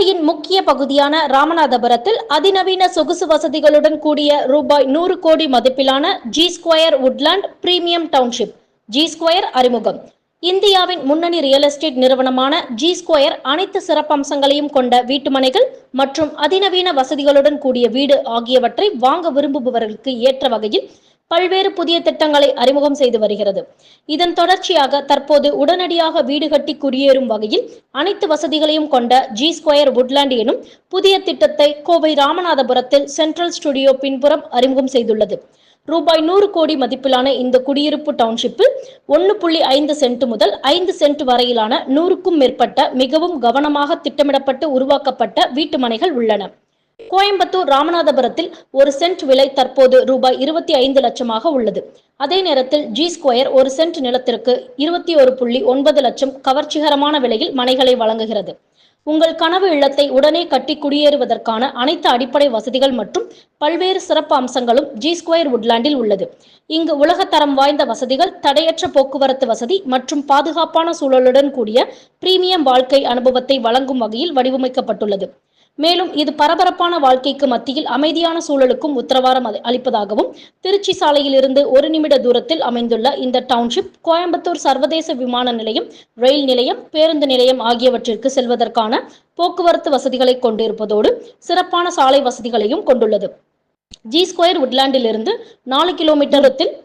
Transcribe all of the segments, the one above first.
கோவையின் முக்கிய பகுதியான ராமநாதபுரத்தில் அதிநவீன சொகுசு வசதிகளுடன் கூடிய ரூபாய் 100 கோடி மதிப்பிலான G square woodland premium township G square அறிமுகம். இந்தியாவின் முன்னணி ரியல் எஸ்டேட் நிறுவனமான ஜி ஸ்கொயர் அனைத்து சிறப்பம்சங்களையும் கொண்ட வீட்டுமனைகள் மற்றும் அதிநவீன வசதிகளுடன் கூடிய வீடு ஆகியவற்றை வாங்க விரும்புபவர்களுக்கு ஏற்ற வகையில் பல்வேறு புதிய திட்டங்களை அறிமுகம் செய்து வருகிறது. இதன் தொடர்ச்சியாக தற்போது உடனடியாக வீடு கட்டி குடியேறும் வகையில் அனைத்து வசதிகளையும் கொண்ட ஜி ஸ்கொயர் உட்லாண்ட் எனும் புதிய திட்டத்தை கோவை ராமநாதபுரத்தில் சென்ட்ரல் ஸ்டுடியோ பின்புறம் அறிமுகம் செய்துள்ளது. ரூபாய் 100 கோடி மதிப்பிலான இந்த குடியிருப்பு டவுன்ஷிப்பில் 1.5 சென்ட் முதல் 5 சென்ட் வரையிலான 100க்கும் மேற்பட்ட மிகவும் கவனமாக திட்டமிடப்பட்டு உருவாக்கப்பட்ட வீட்டுமனைகள் உள்ளன. கோயம்புத்தூர், ராமநாதபுரத்தில் ஒரு சென்ட் விலை தற்போது ரூபாய் 25 லட்சமாக உள்ளது. அதே நேரத்தில் ஜி ஸ்கொயர் ஒரு சென்ட் நிலத்திற்கு 21.9 லட்சம் கவர்ச்சிகரமான விலையில் மனைகளை வழங்குகிறது. உங்கள் கனவு இல்லத்தை உடனே கட்டி குடியேறுவதற்கான அனைத்து அடிப்படை வசதிகள் மற்றும் பல்வேறு சிறப்பு அம்சங்களும் ஜி ஸ்கொயர் உட்லாண்டில் உள்ளது. இங்கு உலகத்தரம் வாய்ந்த வசதிகள், தடையற்ற போக்குவரத்து வசதி மற்றும் பாதுகாப்பான சூழலுடன் கூடிய பிரீமியம் வாழ்க்கை அனுபவத்தை வழங்கும் வகையில் வடிவமைக்கப்பட்டுள்ளது. மேலும் இது பரபரப்பான வாழ்க்கைக்கு மத்தியில் அமைதியான சூழலுக்கும் உத்தரவாதம் அளிப்பதாகவும், திருச்சி சாலையில் இருந்து 1 நிமிட தூரத்தில் அமைந்துள்ள இந்த டவுன்ஷிப் கோயம்புத்தூர் சர்வதேச விமான நிலையம், ரயில் நிலையம், பேருந்து நிலையம் ஆகியவற்றிற்கு செல்வதற்கான போக்குவரத்து வசதிகளை கொண்டிருப்பதோடு சிறப்பான சாலை வசதிகளையும் கொண்டுள்ளது. ஜி ஸ்கொயர் உட்லாண்டில் இருந்து 4 கிலோமீட்டரத்தில்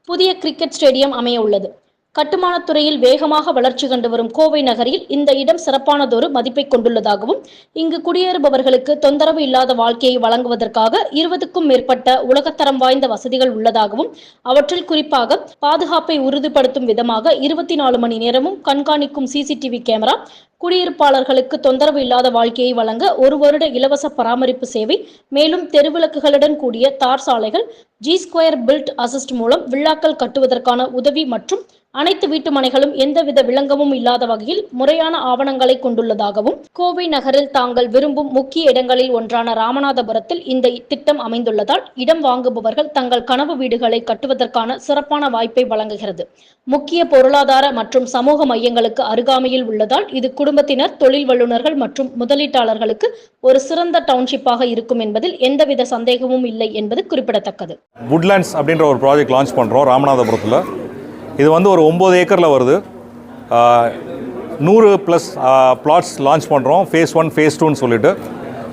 புதிய கிரிக்கெட் ஸ்டேடியம் அமைய உள்ளது. கட்டுமானத் துறையில் வேகமாக வளர்ச்சி கண்டு வரும் கோவை நகரில் இந்த இடம் சிறப்பானதொரு மதிப்பை கொண்டுள்ளதாகவும், இங்கு குடியேறுபவர்களுக்கு தொந்தரவு இல்லாத வாழ்க்கையை வழங்குவதற்காக 20க்கும் மேற்பட்ட உலகத்தரம் வாய்ந்த வசதிகள் உள்ளதாகவும், அவற்றில் குறிப்பாக பாதுகாப்பை உறுதிப்படுத்தும் விதமாக 24 மணி நேரமும் கண்காணிக்கும் CCTV கேமரா, குடியிருப்பாளர்களுக்கு தொந்தரவு இல்லாத வாழ்க்கையை வழங்க 1 வருட இலவச பராமரிப்பு சேவை, மேலும் தெருவிளக்குகளுடன் கூடிய தார் சாலைகள், ஜி ஸ்கொயர் பில்ட் அசிஸ்ட் மூலம் வில்லாக்கள் கட்டுவதற்கான உதவி மற்றும் அனைத்து வீட்டுமனைகளும் எந்தவித விளங்கமும் இல்லாத வகையில் முறையான ஆவணங்களை கொண்டுள்ளதாகவும், கோவை நகரில் தாங்கள் விரும்பும் முக்கிய இடங்களில் ஒன்றான ராமநாதபுரத்தில் இந்த திட்டம் அமைந்துள்ளதால் இடம் வாங்குபவர்கள் தங்கள் கனவு வீடுகளை கட்டுவதற்கான சிறப்பான வாய்ப்பை வழங்குகிறது. முக்கிய பொருளாதார மற்றும் சமூக மையங்களுக்கு அருகாமையில் உள்ளதால் இது குடும்பத்தினர், தொழில் வல்லுநர்கள் மற்றும் முதலீட்டாளர்களுக்கு ஒரு சிறந்த டவுன்ஷிப்பாக இருக்கும் என்பதில் எந்தவித சந்தேகமும் இல்லை என்பது குறிப்பிடத்தக்கது. வுட்லாண்ட்ஸ் அப்படின்ற ஒரு ப்ராஜெக்ட் லான்ச் பண்ணுறோம் ராமநாதபுரத்தில். இது வந்து ஒரு 9 ஏக்கரில் வருது. 100+ பிளாட்ஸ் லான்ச் பண்ணுறோம். ஃபேஸ் 1, ஃபேஸ் 2ன்னு சொல்லிட்டு.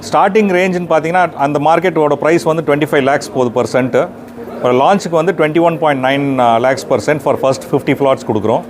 ஸ்டார்டிங் ரேஞ்சுன்னு பார்த்தீங்கன்னா அந்த மார்க்கெட்டோட ப்ரைஸ் வந்து 25 lakhs போகுது per cent. லான்ச்சுக்கு வந்து 21.9 lakhs per cent for first 50 plots கொடுக்குறோம்.